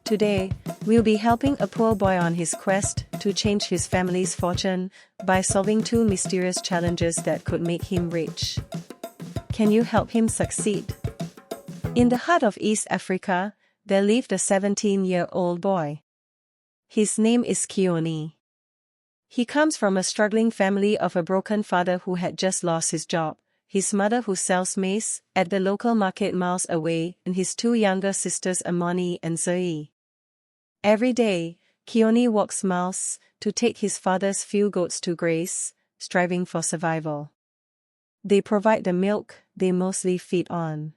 Today, we'll be helping a poor boy on his quest to change his family's fortune by solving two mysterious challenges that could make him rich. Can you help him succeed? In the heart of East Africa, there lived a 17-year-old boy. His name is Kioni. He comes from a struggling family of a broken father who had just lost his job, his mother who sells maize at the local market miles away, and his two younger sisters Amani and Zoe. Every day, Kioni walks miles to take his father's few goats to graze, striving for survival. They provide the milk they mostly feed on.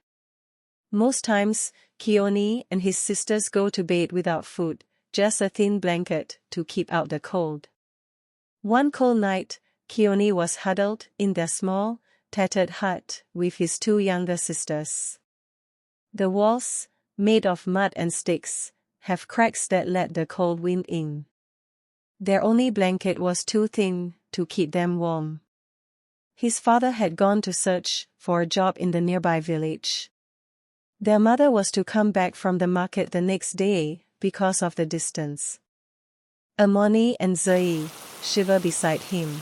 Most times, Kioni and his sisters go to bed without food, just a thin blanket to keep out the cold. One cold night, Kioni was huddled in their small, tattered hut with his two younger sisters. The walls, made of mud and sticks, have cracks that let the cold wind in. Their only blanket was too thin to keep them warm. His father had gone to search for a job in the nearby village. Their mother was to come back from the market the next day because of the distance. Amani and Zoe shiver beside him.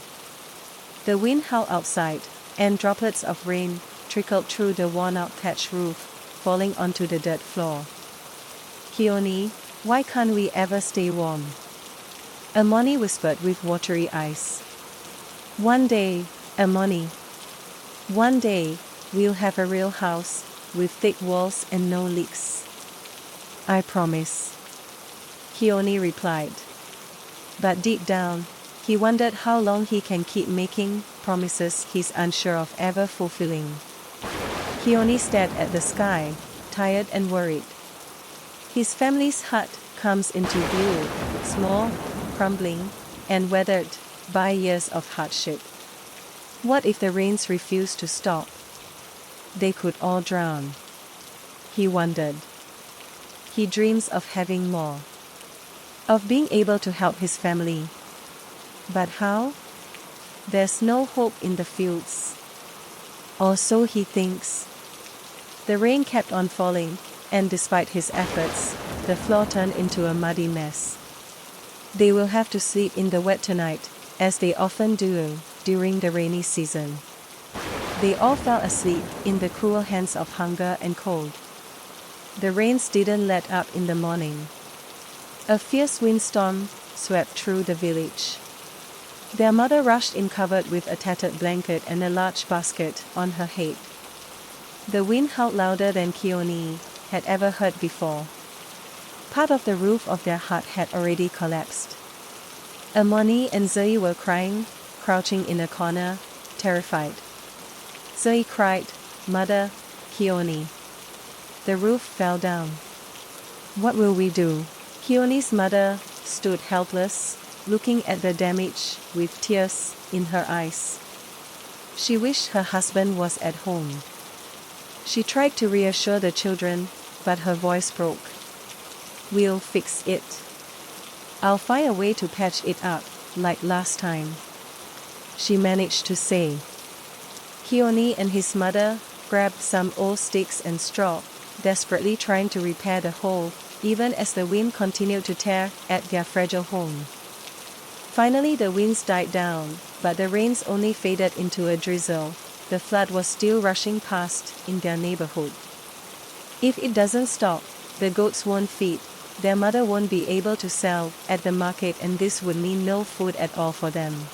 The wind howled outside, and droplets of rain trickled through the worn-out thatch roof, falling onto the dirt floor. Kioni, why can't we ever stay warm? Amani whispered with watery eyes. One day, Amani. One day, we'll have a real house, with thick walls and no leaks. I promise. Kioni replied. But deep down, he wondered how long he can keep making promises he's unsure of ever fulfilling. Kioni stared at the sky, tired and worried. His family's hut comes into view, small, crumbling, and weathered by years of hardship. What if the rains refuse to stop? They could all drown. He wondered. He dreams of having more. Of being able to help his family. But how? There's no hope in the fields. Or so he thinks. The rain kept on falling, and despite his efforts, the floor turned into a muddy mess. They will have to sleep in the wet tonight, as they often do during the rainy season. They all fell asleep in the cruel hands of hunger and cold. The rains didn't let up in the morning. A fierce windstorm swept through the village. Their mother rushed in covered with a tattered blanket and a large basket on her head. The wind howled louder than Kioni had ever heard before. Part of the roof of their hut had already collapsed. Amani and Zoe were crying, crouching in a corner, terrified. Zoe cried, "Mother, Kioni. The roof fell down. What will we do?" Kioni's mother stood helpless, looking at the damage with tears in her eyes. She wished her husband was at home. She tried to reassure the children, but her voice broke. "We'll fix it. I'll find a way to patch it up, like last time," she managed to say. Kioni and his mother grabbed some old sticks and straw, desperately trying to repair the hole, even as the wind continued to tear at their fragile home. Finally the winds died down, but the rains only faded into a drizzle. The flood was still rushing past in their neighborhood. If it doesn't stop, the goats won't feed, their mother won't be able to sell at the market, and this would mean no food at all for them.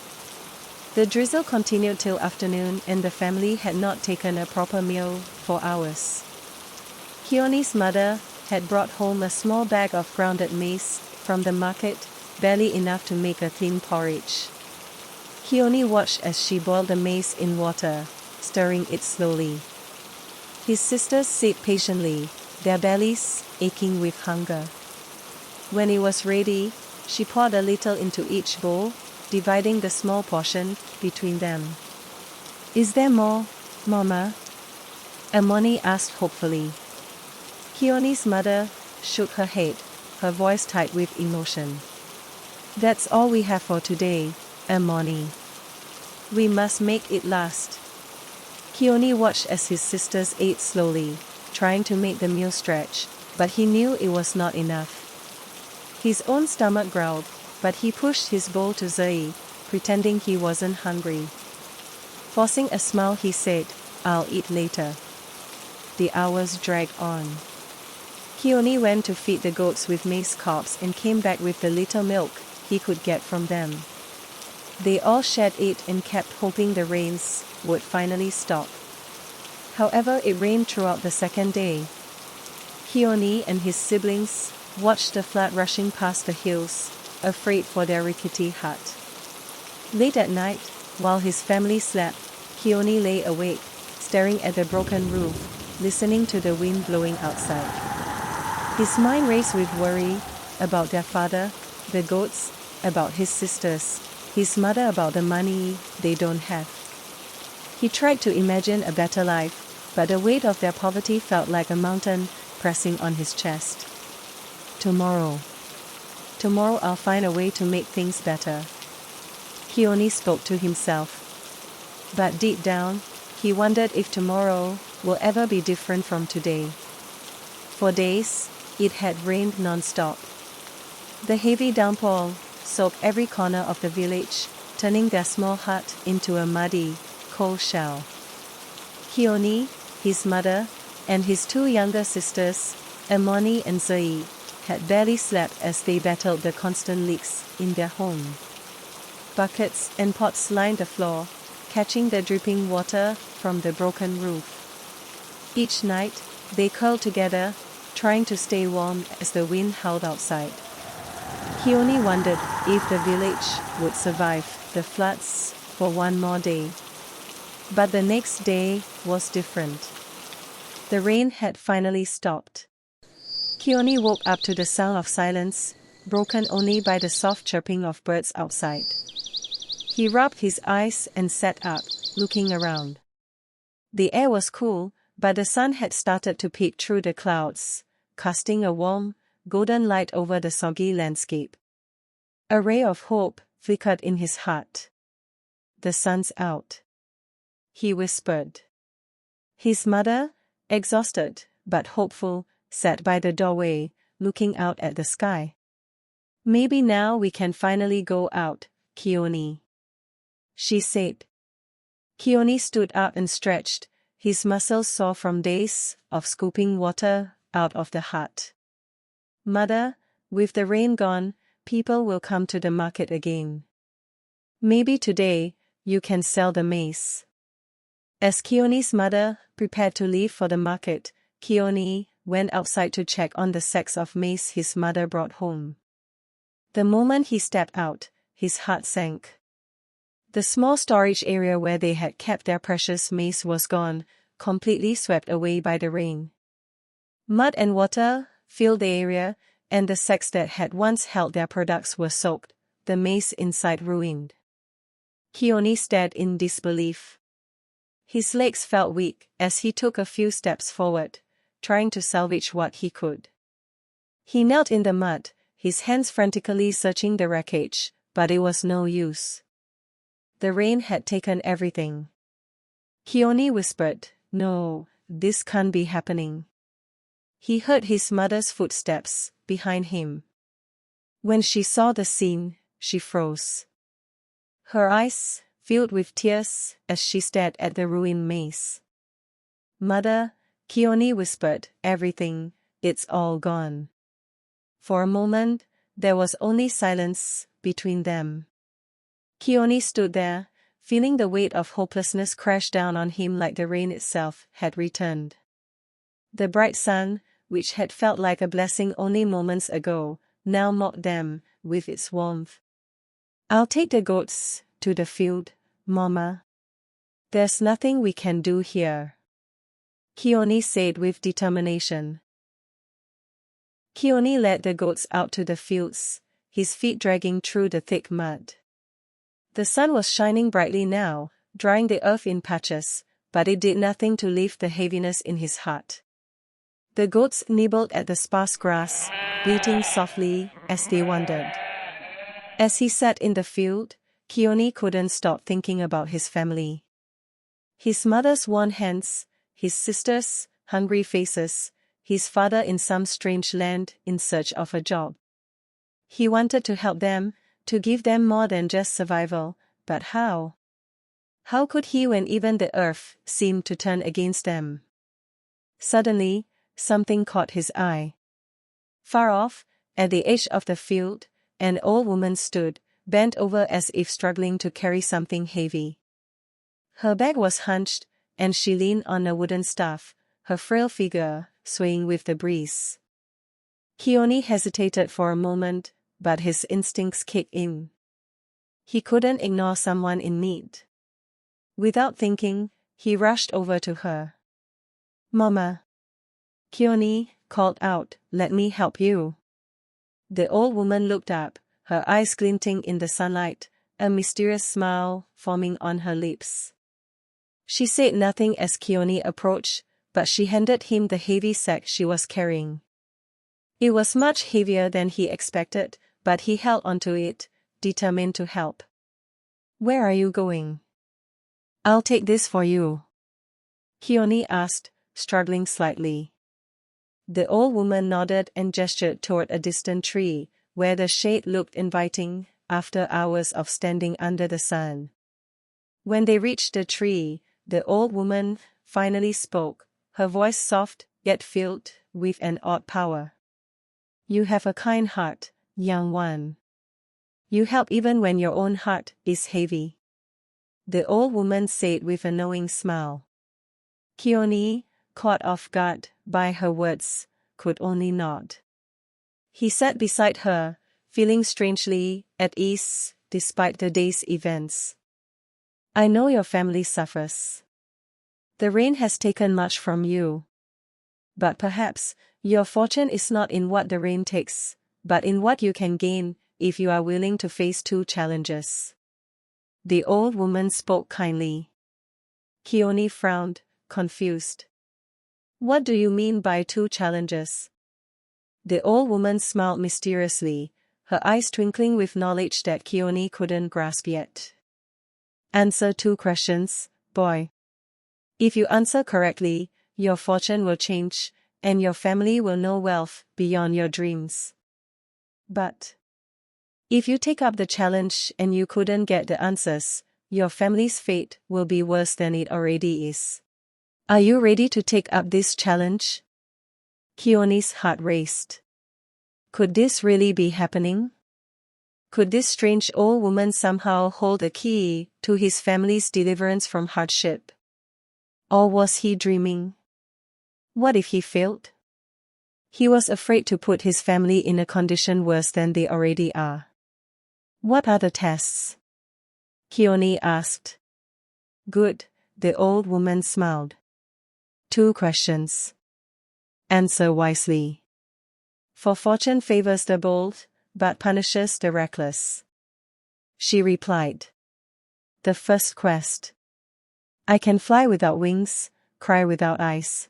The drizzle continued till afternoon, and the family had not taken a proper meal for hours. Kioni's mother had brought home a small bag of grounded maize from the market, barely enough to make a thin porridge. Kioni watched as she boiled the maize in water, stirring it slowly. His sisters sat patiently, their bellies aching with hunger. When it was ready, she poured a little into each bowl, dividing the small portion between them. "Is there more, Mama?" Amani asked hopefully. Kioni's mother shook her head, her voice tight with emotion. "That's all we have for today, Amani. We must make it last." Kioni watched as his sisters ate slowly, trying to make the meal stretch, but he knew it was not enough. His own stomach growled, but he pushed his bowl to Zai, pretending he wasn't hungry. Forcing a smile he said, "I'll eat later." The hours dragged on. Kioni went to feed the goats with maize cobs and came back with the little milk he could get from them. They all shared it and kept hoping the rains would finally stop. However, it rained throughout the second day. Kioni and his siblings watched the flood rushing past the hills, afraid for their rickety hut. Late at night, while his family slept, Kioni lay awake, staring at the broken roof, listening to the wind blowing outside. His mind raced with worry about their father, the goats, about his sisters, his mother, about the money they don't have. He tried to imagine a better life, but the weight of their poverty felt like a mountain pressing on his chest. Tomorrow I'll find a way to make things better, Kioni spoke to himself. But deep down, he wondered if tomorrow will ever be different from today. For days, it had rained non-stop. The heavy downpour soaked every corner of the village, turning their small hut into a muddy, cold shell. Kioni, his mother, and his two younger sisters, Amoni and Zai, had barely slept as they battled the constant leaks in their home. Buckets and pots lined the floor, catching the dripping water from the broken roof. Each night, they curled together, trying to stay warm as the wind howled outside. Kioni wondered if the village would survive the floods for one more day. But the next day was different. The rain had finally stopped. Kioni woke up to the sound of silence, broken only by the soft chirping of birds outside. He rubbed his eyes and sat up, looking around. The air was cool, but the sun had started to peek through the clouds, casting a warm, golden light over the soggy landscape. A ray of hope flickered in his heart. "The sun's out," he whispered. His mother, exhausted but hopeful, sat by the doorway, looking out at the sky. "Maybe now we can finally go out, Kioni," she said. Kioni stood up and stretched, his muscles sore from days of scooping water out of the hut. "Mother, with the rain gone, people will come to the market again. Maybe today, you can sell the maize." As Kioni's mother prepared to leave for the market, Kioni went outside to check on the sacks of maize his mother brought home. The moment he stepped out, his heart sank. The small storage area where they had kept their precious maize was gone, completely swept away by the rain. Mud and water filled the area, and the sacks that had once held their products were soaked, the maize inside ruined. Kioni stared in disbelief. His legs felt weak as he took a few steps forward, trying to salvage what he could. He knelt in the mud, his hands frantically searching the wreckage, but it was no use. The rain had taken everything. Kioni whispered, "No, this can't be happening." He heard his mother's footsteps behind him. When she saw the scene, she froze. Her eyes filled with tears as she stared at the ruined maize. "Mother," Kioni whispered, "everything, it's all gone." For a moment, there was only silence between them. Kioni stood there, feeling the weight of hopelessness crash down on him like the rain itself had returned. The bright sun, which had felt like a blessing only moments ago, now mocked them with its warmth. "I'll take the goats to the field, Mama. There's nothing we can do here," Kioni said with determination. Kioni led the goats out to the fields, his feet dragging through the thick mud. The sun was shining brightly now, drying the earth in patches, but it did nothing to lift the heaviness in his heart. The goats nibbled at the sparse grass, bleating softly as they wandered. As he sat in the field, Kioni couldn't stop thinking about his family. His mother's worn hands, his sisters' hungry faces, his father in some strange land in search of a job. He wanted to help them, to give them more than just survival, but how? How could he when even the earth seemed to turn against them? Suddenly, something caught his eye. Far off, at the edge of the field, an old woman stood, bent over as if struggling to carry something heavy. Her back was hunched, and she leaned on a wooden staff, her frail figure swaying with the breeze. Kioni hesitated for a moment, but his instincts kicked in. He couldn't ignore someone in need. Without thinking, he rushed over to her. "Mama!" Kioni called out, "Let me help you." The old woman looked up, her eyes glinting in the sunlight, a mysterious smile forming on her lips. She said nothing as Kioni approached, but she handed him the heavy sack she was carrying. It was much heavier than he expected, but he held onto it, determined to help. "Where are you going?" "I'll take this for you," Kioni asked, struggling slightly. The old woman nodded and gestured toward a distant tree, where the shade looked inviting, after hours of standing under the sun. When they reached the tree, the old woman finally spoke, her voice soft, yet filled with an odd power. "You have a kind heart, young one. You help even when your own heart is heavy," the old woman said with a knowing smile. Kioni, caught off guard by her words, could only nod. He sat beside her, feeling strangely at ease despite the day's events. "I know your family suffers. The rain has taken much from you. But perhaps your fortune is not in what the rain takes, but in what you can gain if you are willing to face two challenges." The old woman spoke kindly. Kioni frowned, confused. "What do you mean by two challenges?" The old woman smiled mysteriously, her eyes twinkling with knowledge that Kioni couldn't grasp yet. "Answer two questions, boy. If you answer correctly, your fortune will change, and your family will know wealth beyond your dreams. But if you take up the challenge and you couldn't get the answers, your family's fate will be worse than it already is. Are you ready to take up this challenge?" Kioni's heart raced. Could this really be happening? Could this strange old woman somehow hold a key to his family's deliverance from hardship? Or was he dreaming? What if he failed? He was afraid to put his family in a condition worse than they already are. "What are the tests?" Kioni asked. "Good," the old woman smiled. "Two questions. Answer wisely. For fortune favors the bold, but punishes the reckless." She replied. The first quest. "I can fly without wings, cry without eyes.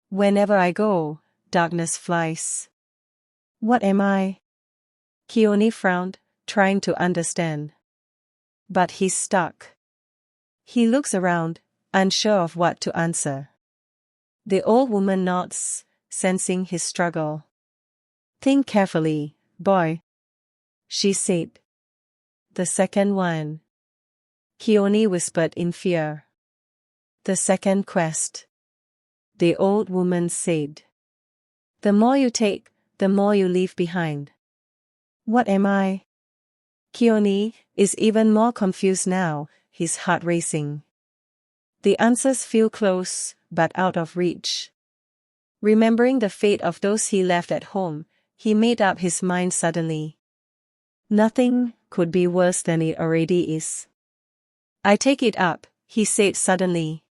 Whenever I go, darkness flies. What am I?" Kioni frowned, trying to understand. But he's stuck. He looks around, unsure of what to answer. The old woman nods, sensing his struggle. "Think carefully, boy," she said. "The second one," Kioni whispered in fear. "The second quest," the old woman said. "The more you take, the more you leave behind." What am I? Kioni is even more confused now, his heart racing. The answers feel close, but out of reach. Remembering the fate of those he left at home, he made up his mind suddenly. Nothing could be worse than it already is. "I take it up," he said suddenly.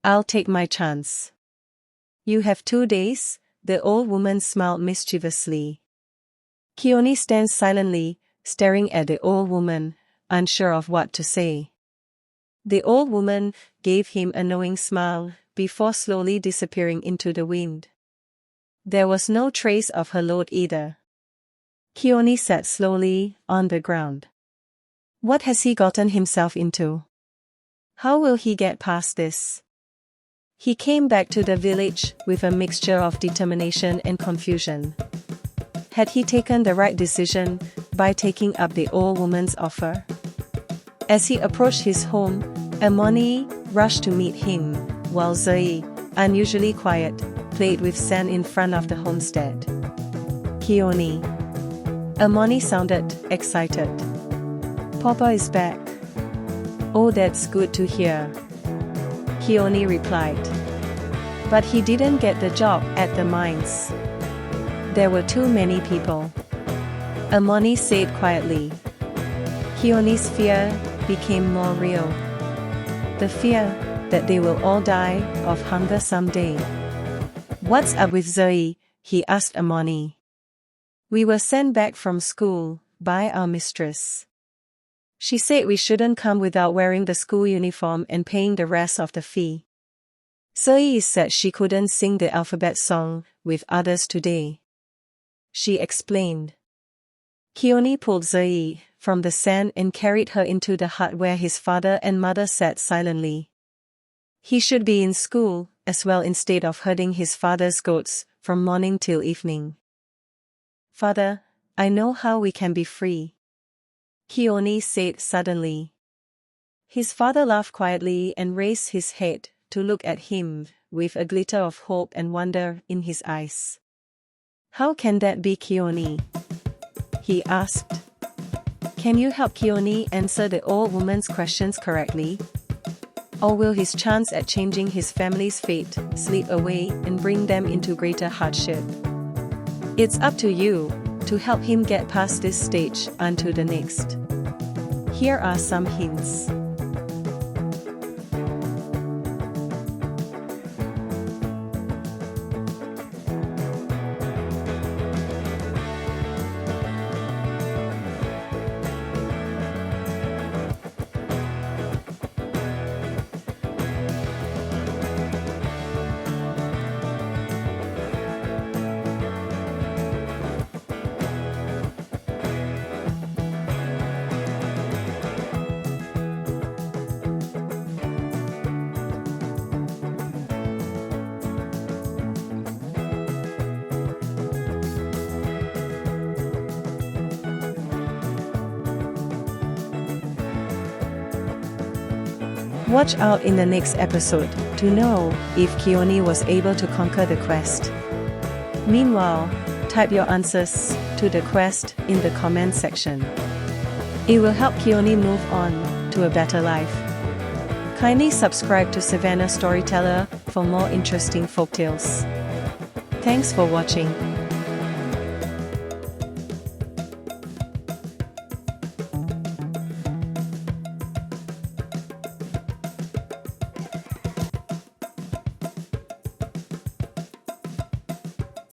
"I'll take my chance." "You have 2 days," the old woman smiled mischievously. Kioni stands silently, staring at the old woman, unsure of what to say. The old woman gave him a knowing smile, before slowly disappearing into the wind. There was no trace of her load either. Kioni sat slowly on the ground. What has he gotten himself into? How will he get past this? He came back to the village with a mixture of determination and confusion. Had he taken the right decision by taking up the old woman's offer? As he approached his home, Emoni rushed to meet him, while Zoe, unusually quiet, played with sand in front of the homestead. Kioni. Emoni sounded excited. Papa is back. Oh, that's good to hear. Kioni replied. But he didn't get the job at the mines. There were too many people. Emoni said quietly. Kioni's fear became more real. The fear that they will all die of hunger someday. What's up with Zoe? He asked Emoni. We were sent back from school by our mistress. She said we shouldn't come without wearing the school uniform and paying the rest of the fee. Zoe said she couldn't sing the alphabet song with others today. She explained. Kioni pulled Zoe from the sand and carried her into the hut where his father and mother sat silently. He should be in school as well instead of herding his father's goats from morning till evening. Father, I know how we can be free. Kioni said suddenly. His father laughed quietly and raised his head to look at him with a glitter of hope and wonder in his eyes. How can that be, Kioni? He asked. Can you help Kioni answer the old woman's questions correctly? Or will his chance at changing his family's fate slip away and bring them into greater hardship? It's up to you to help him get past this stage onto the next. Here are some hints. Watch out in the next episode to know if Kioni was able to conquer the quest. Meanwhile, type your answers to the quest in the comment section. It will help Kioni move on to a better life. Kindly subscribe to Savanna Storyteller for more interesting folktales. Thanks for watching.